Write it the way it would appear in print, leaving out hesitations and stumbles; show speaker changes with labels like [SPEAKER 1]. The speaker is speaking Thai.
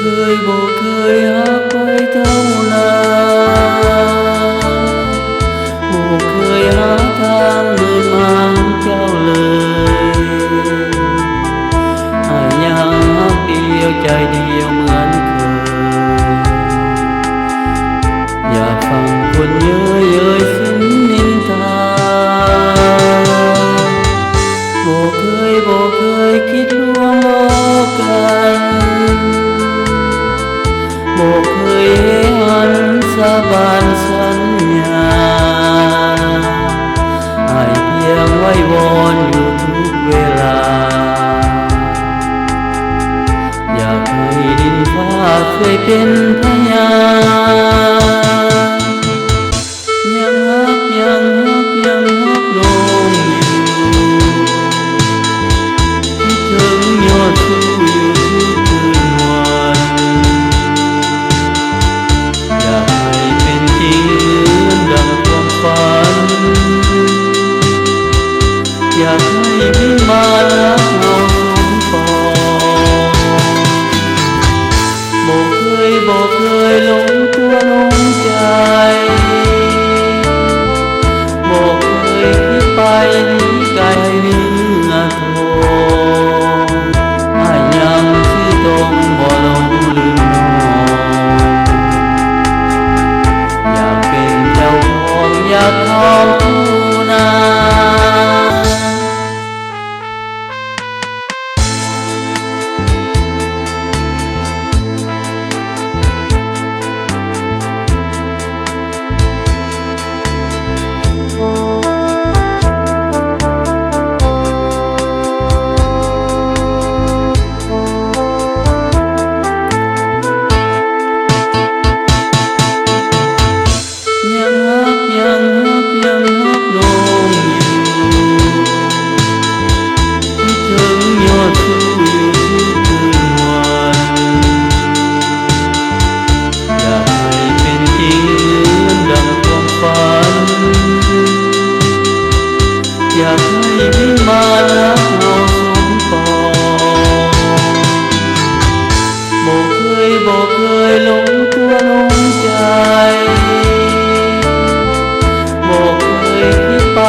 [SPEAKER 1] เคยหักไปเท่านั้นบ่เคยหาทางเดินมาเจ้าเลยให้ยังหักเดียวใจเดียวเหมือนเคยอย่าฟังคนเย้ยสิ้นนินทาบ่เคยคิดล่วงล้อกันบ่เคยหันสาบานสัญญาให้เพียงไว้วอนอยู่ทุกเวลาอยากให้ดินฟ้าเคยเป็นพยานยังฮักน้องอยู่คิดถึงยอดชูอยู่ทุกคืนวันอยากให้เป็นจริงเหมือนดังความฝันอยากให้มีมารักเราสมปองบ่เคยหลงตัวหลงใจบ่เคยคิดไปหนีไกลเนื้อทองอ้ายยังชื่อตรงบ่หลงลืมน้องอยากเป็นเจ้าของอยากครองคู่นา ยังฮักน้องอยู่คิดถึงยอดชูอยู่ทุกคืนวันอยากให้เป็นจริงเหมือนดังความฝันอยากให้มีมารักเราสมปองบ่เคยหลงตัวหลงใจบ่เคยคิดไป